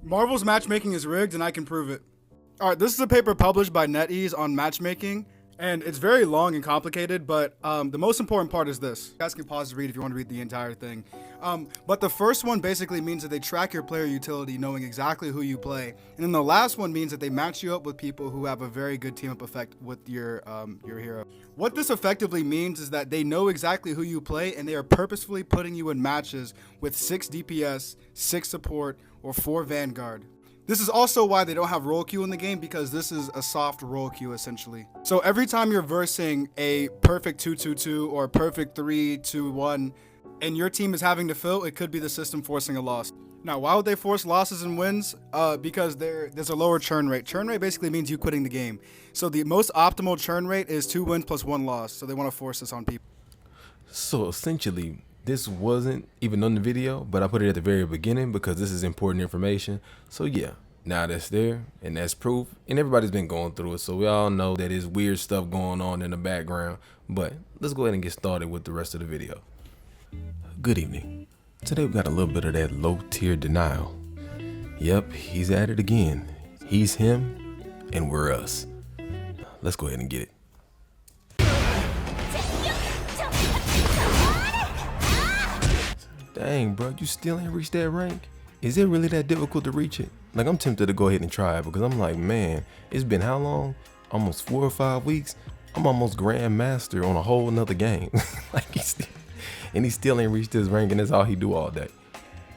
Marvel's matchmaking is rigged, and I can prove it. Alright, this is a paper published by NetEase on matchmaking, and it's very long and complicated, but the most important part is this. You guys can pause to read if you want to read the entire thing. But the first one basically means that they track your player utility, knowing exactly who you play. And then the last one means that they match you up with people who have a very good team-up effect with your hero. What this effectively means is that they know exactly who you play, and they are purposefully putting you in matches with 6 DPS, 6 support, or 4 Vanguard. This is also why they don't have role queue in the game, because this is a soft role queue essentially. So every time you're versing a perfect 2-2-2 or a perfect 3-2-1 and your team is having to fill, it could be the system forcing a loss. Now, why would they force losses and wins? Because there's a lower churn rate. Churn rate basically means you quitting the game. So the most optimal churn rate is 2 wins plus 1 loss. So they want to force this on people. So essentially, this wasn't even on the video, but I put it at the very beginning because this is important information. So yeah, now that's there and that's proof, and everybody's been going through it. So we all know that there's weird stuff going on in the background, but let's go ahead and get started with the rest of the video. Good evening. Today we got a little bit of that low tier denial. Yep, he's at it again. He's him and we're us. Let's go ahead and get it. Dang, bro, you still ain't reached that rank? Is it really that difficult to reach it? Like, I'm tempted to go ahead and try it because I'm like, man, it's been how long? Almost 4 or 5 weeks. I'm almost grandmaster on a whole nother game. Like, he still ain't reached this rank, and that's all he do all day.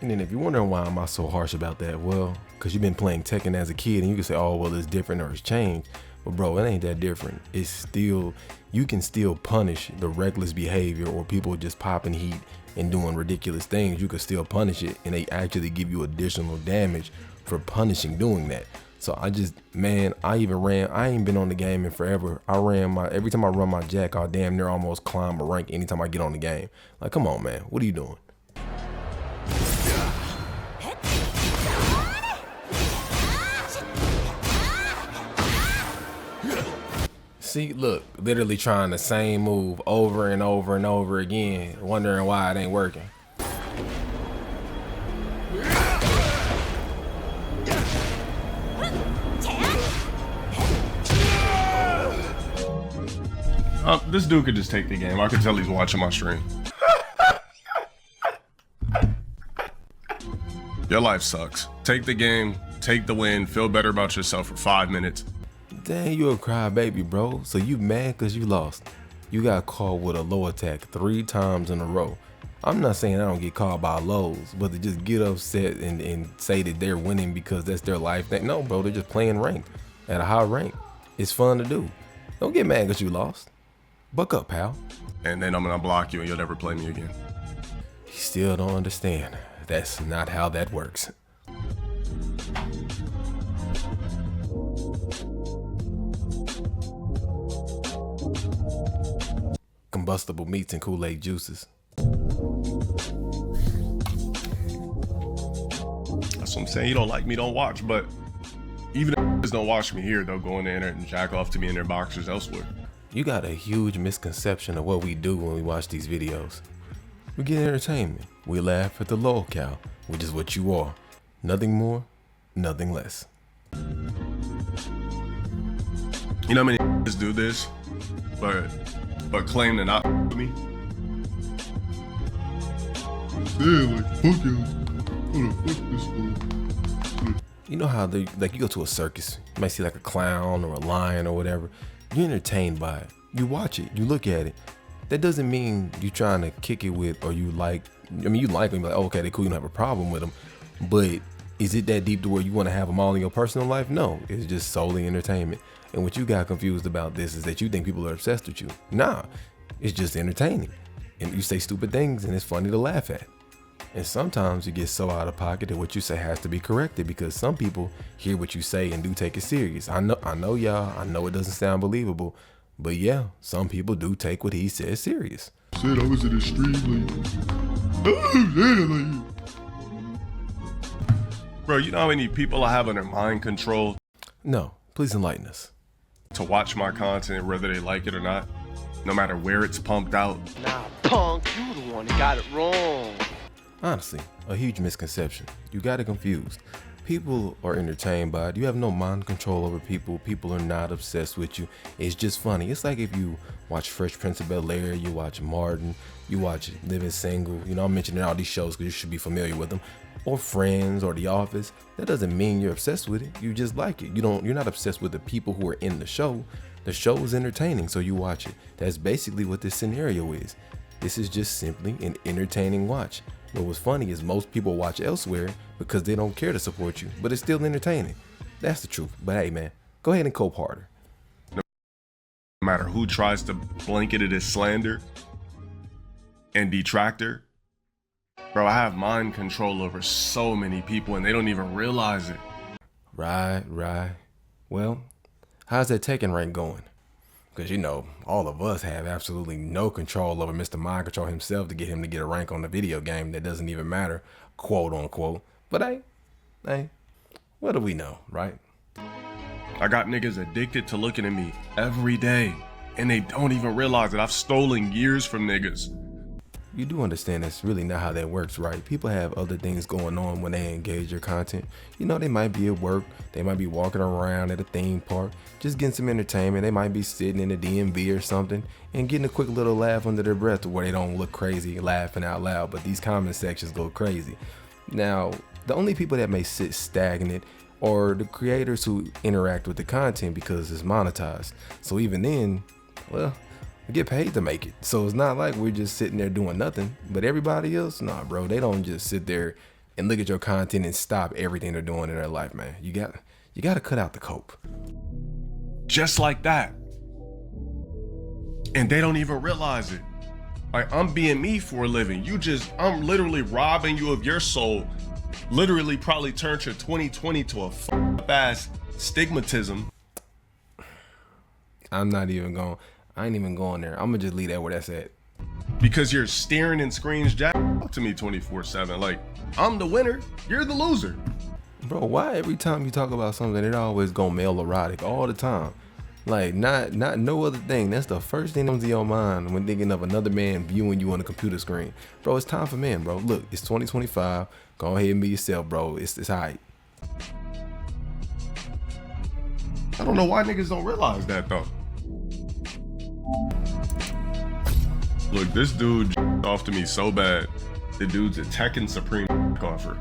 And then if you're wondering why am I so harsh about that, well, because you've been playing Tekken as a kid, and you can say, oh, well, it's different or it's changed. But bro, it ain't that different. It's still, you can still punish the reckless behavior or people just popping heat and doing ridiculous things. You could still punish it, and they actually give you additional damage for punishing doing that. So I just, man, I ain't been on the game in forever. Every time I run my jack, I'll damn near almost climb a rank anytime I get on the game. Like, come on, man, what are you doing? See, look, literally trying the same move over and over and over again, wondering why it ain't working. This dude could just take the game. I could tell he's watching my stream. Your life sucks. Take the game, take the win, feel better about yourself for 5 minutes. Dang, you a crybaby, bro. So you mad because you lost. You got caught with a low attack 3 times in a row. I'm not saying I don't get caught by lows, but to just get upset and say that they're winning because that's their life thing. No, bro, they're just playing ranked at a high rank. It's fun to do. Don't get mad because you lost. Buck up, pal. And then I'm gonna block you and you'll never play me again. You still don't understand. That's not how that works. Combustible meats and Kool-Aid juices. That's what I'm saying. You don't like me, don't watch. But even if don't watch me here, they'll go in there and jack off to me in their boxers elsewhere. You got a huge misconception of what we do when we watch these videos. We get entertainment. We laugh at the lolcow, which is what you are. Nothing more, nothing less. You know how many do this, but claim to not with me? Yeah, like, fuck you. Fuck this fool. You know how you go to a circus, you might see like a clown or a lion or whatever. You're entertained by it. You watch it, you look at it. That doesn't mean you trying to kick it with, or you like them, you're like, oh, okay, they cool, you don't have a problem with them. But is it that deep to where you want to have them all in your personal life? No, it's just solely entertainment. And what you got confused about this is that you think people are obsessed with you. Nah, it's just entertaining. And you say stupid things and it's funny to laugh at. And sometimes you get so out of pocket that what you say has to be corrected, because some people hear what you say and do take it serious. I know y'all, I know it doesn't sound believable, but yeah, some people do take what he says serious. Said I was in the street like, bro, you know how many people I have under mind control? No, please enlighten us. To watch my content whether they like it or not, no matter where it's pumped out. Nah, punk, you the one that got it wrong. Honestly, a huge misconception. You got it confused. People are entertained by it. You have no mind control over people. People are not obsessed with you. It's just funny. It's like if you watch Fresh Prince of Bel-Air, you watch Martin, you watch Living Single. You know, I'm mentioning all these shows because you should be familiar with them. Or Friends or The Office. That doesn't mean you're obsessed with it. You just like it. You're not obsessed with the people who are in the show. The show is entertaining, so you watch it. That's basically what this scenario is. This is just simply an entertaining watch. What was funny is most people watch elsewhere because they don't care to support you, but it's still entertaining. That's the truth. But hey, man, go ahead and cope harder. No matter who tries to blanket it as slander and detractor, bro, I have mind control over so many people and they don't even realize it. Right. Well, how's that Tekken rank going? Because, you know, all of us have absolutely no control over Mr. Mind Control himself to get him to get a rank on the video game that doesn't even matter, quote unquote. But hey, what do we know, right? I got niggas addicted to looking at me every day and they don't even realize that I've stolen years from niggas. You do understand that's really not how that works, right? People have other things going on when they engage your content. You know, they might be at work, they might be walking around at a theme park, just getting some entertainment. They might be sitting in the DMV or something and getting a quick little laugh under their breath to where they don't look crazy laughing out loud, but these comment sections go crazy. Now, the only people that may sit stagnant are the creators who interact with the content because it's monetized. So even then, well, we get paid to make it. So it's not like we're just sitting there doing nothing. But everybody else, nah, bro, they don't just sit there and look at your content and stop everything they're doing in their life, man. You got to cut out the cope. Just like that. And they don't even realize it. Like, I'm being me for a living. I'm literally robbing you of your soul. Literally probably turned your 2020 to a f***ass stigmatism. I ain't even going there. I'm gonna just leave that where that's at. Because you're staring and screens jack to me 24/7. Like, I'm the winner, you're the loser. Bro, why every time you talk about something, it always go male erotic all the time? Like, not no other thing. That's the first thing that comes to your mind when thinking of another man viewing you on the computer screen. Bro, it's time for men, bro. Look, it's 2025. Go ahead and be yourself, bro. It's hype. I don't know why niggas don't realize that, though. Look, this dude off to me so bad. The dude's a Tekken Supreme offer.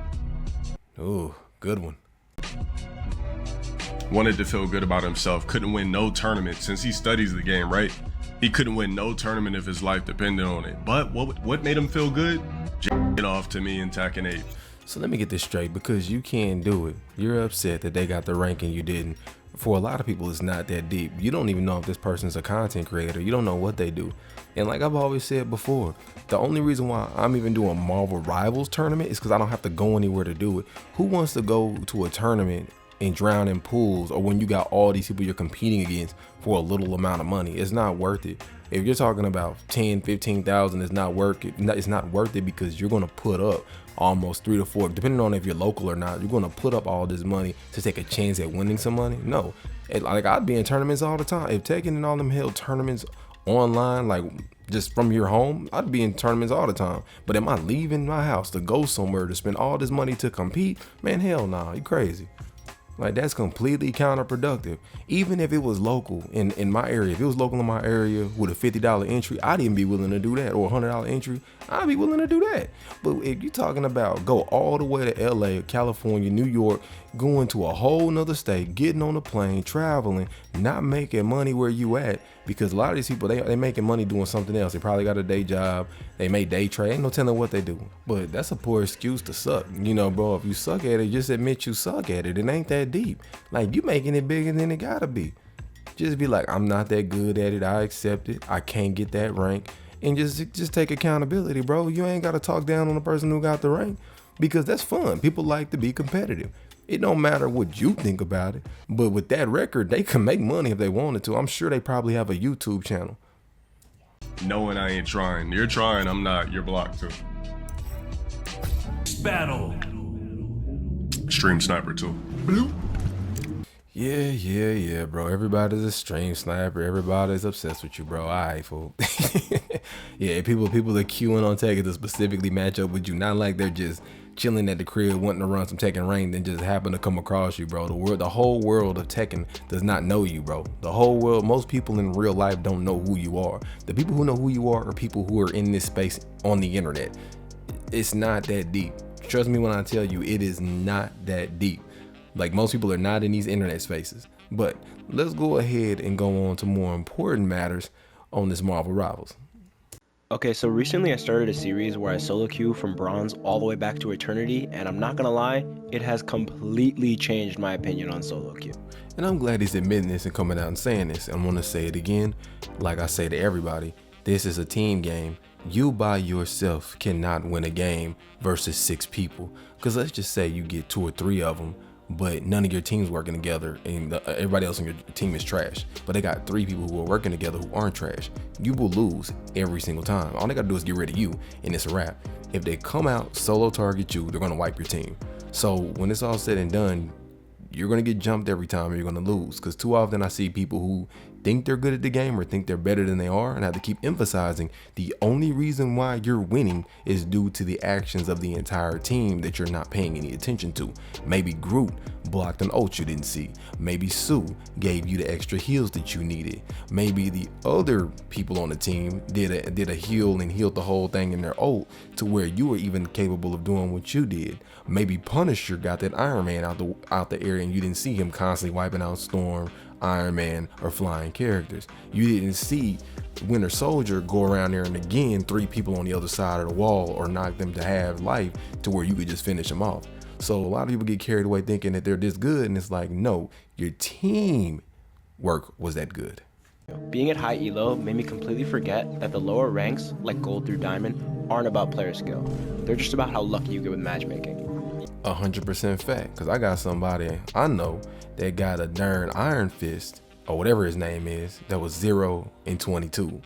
Ooh, good one. Wanted to feel good about himself. Couldn't win no tournament since he studies the game, right? He couldn't win no tournament if his life depended on it. But what made him feel good? Get off to me in Tekken 8. So let me get this straight, because you can't do it. You're upset that they got the rank and you didn't. For a lot of people, it's not that deep. You don't even know if this person's a content creator. You don't know what they do. And like I've always said before, the only reason why I'm even doing Marvel Rivals tournament is because I don't have to go anywhere to do it. Who wants to go to a tournament and drown in pools, or when you got all these people you're competing against for a little amount of money? It's not worth it. If you're talking about 10, 15,000, it's not worth it. It's not worth it because you're going to put up almost 3 to 4, depending on if you're local or not. You're going to put up all this money to take a chance at winning some money. No, like, I'd be in tournaments all the time. If Tekken and all them held tournaments online, like just from your home, I'd be in tournaments all the time. But am I leaving my house to go somewhere to spend all this money to compete? Man, hell nah, you crazy. Like, that's completely counterproductive. Even if it was local in my area, if it was local in my area with a $50 entry, I'd even be willing to do that. Or a $100 entry, I'd be willing to do that. But if you're talking about go all the way to LA, California, New York, going to a whole nother state, getting on a plane, traveling, not making money where you at, because a lot of these people, they making money doing something else. They probably got a day job, they may day trade, ain't no telling what they do. But that's a poor excuse to suck. You know, bro, if you suck at it, just admit you suck at it. It ain't that deep. Like, you making it bigger than it gotta be. Just be like, I'm not that good at it, I accept it, I can't get that rank. And just take accountability, bro. You ain't gotta talk down on the person who got the rank, because that's fun. People like to be competitive. It don't matter what you think about it, but with that record, they can make money if they wanted to. I'm sure they probably have a YouTube channel. Knowing I ain't trying. You're trying, I'm not. You're blocked too. Battle. Stream sniper too. Yeah, bro. Everybody's a stream sniper. Everybody's obsessed with you, bro. All right, fool. Yeah, people are queuing on Tekken to specifically match up with you. Not like they're just chilling at the crib wanting to run some Tekken rank, then just happen to come across you, bro. The whole world of Tekken does not know you, bro. The whole world, most people in real life don't know who you are. The people who know who you are people who are in this space on the internet. It's not that deep. Trust me when I tell you, it is not that deep. Like, most people are not in these internet spaces. But let's go ahead and go on to more important matters on this Marvel Rivals. Okay, so recently I started a series where I solo queue from bronze all the way back to eternity, and I'm not gonna lie, it has completely changed my opinion on solo queue. And I'm glad he's admitting this and coming out and saying this. I'm gonna say it again, like I say to everybody, this is a team game. You by yourself cannot win a game versus 6 people. Because let's just say you get 2 or 3 of them, but none of your team's working together and everybody else on your team is trash. But they got 3 people who are working together who aren't trash. You will lose every single time. All they gotta do is get rid of you and it's a wrap. If they come out, solo target you, they're gonna wipe your team. So when it's all said and done, you're gonna get jumped every time and you're gonna lose. Because too often I see people who think they're good at the game or think they're better than they are, and I have to keep emphasizing the only reason why you're winning is due to the actions of the entire team that you're not paying any attention to. Maybe Groot blocked an ult you didn't see. Maybe Sue gave you the extra heals that you needed. Maybe the other people on the team did a heal and healed the whole thing in their ult to where you were even capable of doing what you did. Maybe Punisher got that Iron Man out the area and you didn't see him constantly wiping out Storm, Iron Man, or flying characters. You didn't see Winter Soldier go around there and again 3 people on the other side of the wall or knock them to half life to where you could just finish them off. So a lot of people get carried away thinking that they're this good, and it's like, no, your team work was that good. Being at high elo made me completely forget that the lower ranks, like gold through diamond, aren't about player skill. They're just about how lucky you get with matchmaking. 100% fact, because I got somebody I know that got a darn Iron Fist, or whatever his name is, that was 0 and 22.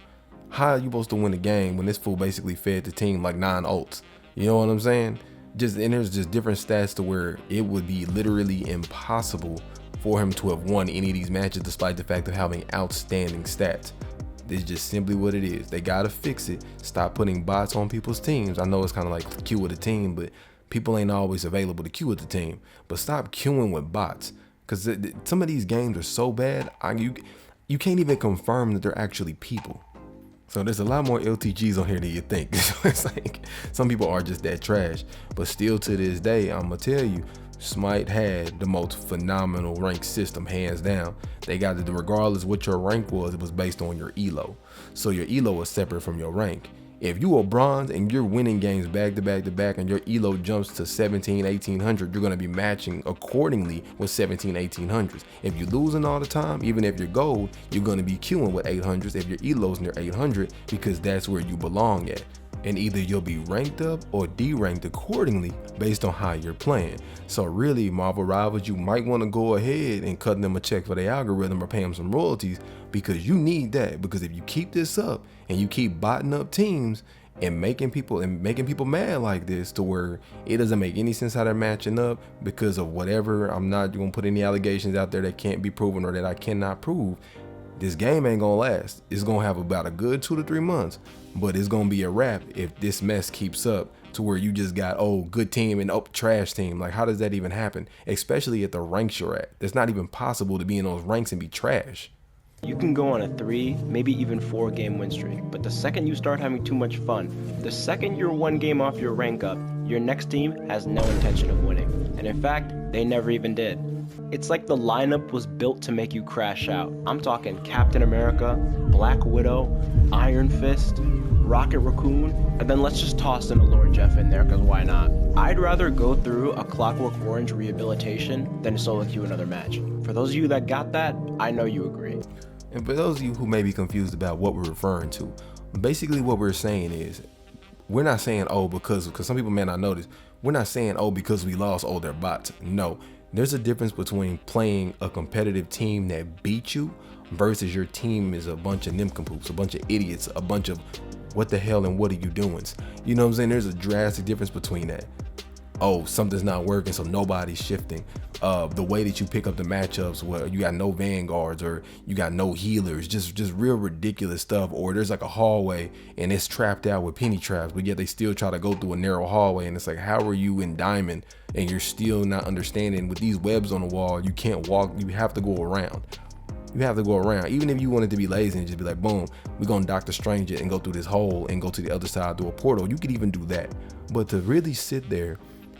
How are you supposed to win a game when this fool basically fed the team like 9 ults? You know what I'm saying? And there's just different stats to where it would be literally impossible for him to have won any of these matches despite the fact of having outstanding stats. It's just simply what it is. They gotta fix it. Stop putting bots on people's teams. I know it's kind of like queue with a team, but people ain't always available to queue with the team. But stop queuing with bots, because some of these games are so bad, you can't even confirm that they're actually people. So there's a lot more LTGs on here than you think. It's like some people are just that trash. But still to this day, I'm gonna tell you, Smite had the most phenomenal rank system, hands down. They got it regardless what your rank was, it was based on your elo. So your elo was separate from your rank. If you are bronze and you're winning games back to back to back and your elo jumps to 17, 1800, you're going to be matching accordingly with 17, 1800s. If you're losing all the time, even if you're gold, you're going to be queuing with 800s if your elo's near 800, because that's where you belong at. And either you'll be ranked up or deranked accordingly based on how you're playing. So really, Marvel Rivals, you might want to go ahead and cut them a check for their algorithm or pay them some royalties, because you need that. Because if you keep this up and you keep botting up teams and making people mad like this to where it doesn't make any sense how they're matching up because of whatever, I'm not going to put any allegations out there that can't be proven or that I cannot prove. This game ain't gonna last. It's gonna have about a good 2 to 3 months, but it's gonna be a wrap if this mess keeps up to where you just got, oh, good team and oh, trash team. Like, how does that even happen? Especially at the ranks you're at. It's not even possible to be in those ranks and be trash. You can go on a 3, maybe even 4 game win streak, but the second you start having too much fun, the second you're 1 game off your rank up, your next team has no intention of winning. And in fact, they never even did. It's like the lineup was built to make you crash out. I'm talking Captain America, Black Widow, Iron Fist, Rocket Raccoon, and then let's just toss in a Lord Jeff in there, because why not? I'd rather go through a Clockwork Orange rehabilitation than solo queue another match. For those of you that got that, I know you agree. And for those of you who may be confused about what we're referring to, basically what we're saying is, we're not saying, oh, because some people may not notice, we're not saying, oh, because we lost, oh, they're bots. No, there's a difference between playing a competitive team that beat you versus your team is a bunch of nincompoops, a bunch of idiots, a bunch of what the hell and what are you doing? You know what I'm saying? There's a drastic difference between that. oh, something's not working, so nobody's shifting. The way that you pick up the matchups where you got no vanguards or you got no healers, just real ridiculous stuff. Or there's like a hallway and it's trapped out with penny traps, but yet they still try to go through a narrow hallway, and it's like, how are you in diamond and you're still not understanding with these webs on the wall? You can't walk, you have to go around. You have to go around. Even if you wanted to be lazy and just be like, boom, we're gonna Doctor Strange it and go through this hole and go to the other side through a portal, you could even do that. But to really sit there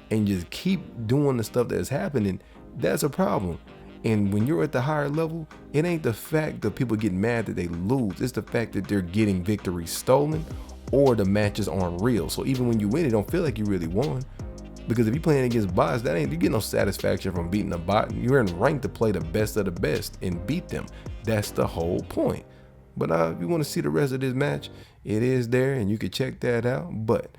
and just keep doing the stuff that's happening, that's a problem. And when you're at the higher level, it ain't the fact that people get mad that they lose, it's the fact that they're getting victories stolen or the matches aren't real. So even when you win, it don't feel like you really won. Because if you're playing against bots, that ain't, you get no satisfaction from beating a bot. You're in rank to play the best of the best and beat them. That's the whole point. But if you want to see the rest of this match, it is there and you can check that out. But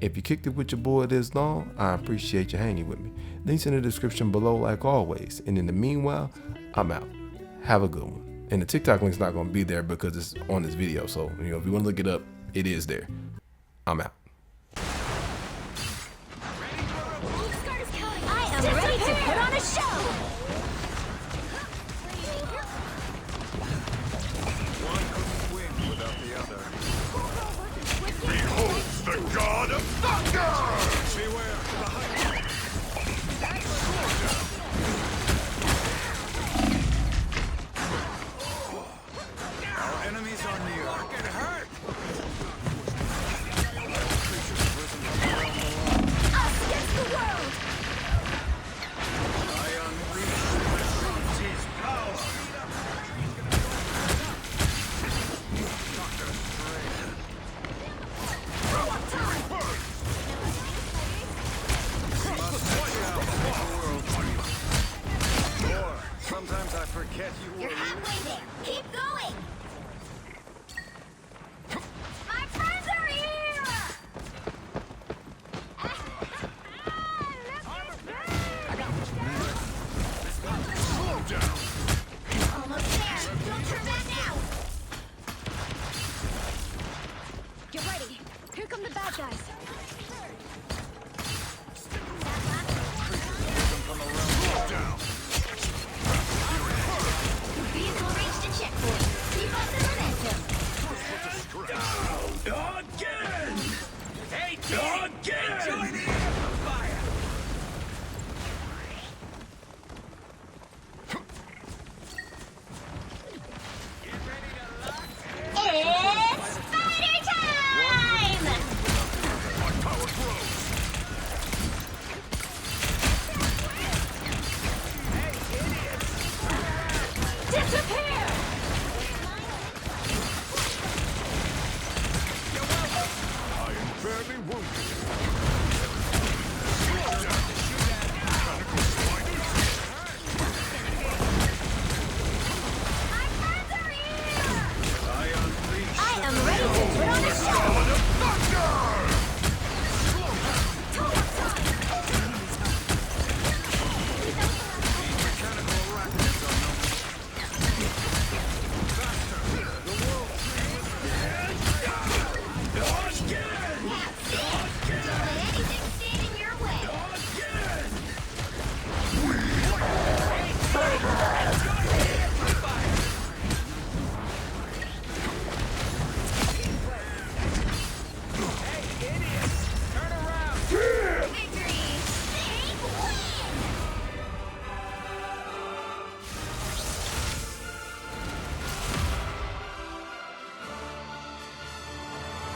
if you kicked it with your boy this long, I appreciate you hanging with me. Links in the description below like always. And in the meanwhile, I'm out. Have a good one. And the TikTok link's not going to be there because it's on this video. So, if you want to look it up, it is there. I'm out. I am ready to put on a show! One couldn't win without the other. Behold the god of thunder! Beware the height. Our enemies are near. Get hurt! Us against the world! I unleash his power. Doctor Strange. Must watch out for the world. Or sometimes I forget you You're were. halfway there. Keep going!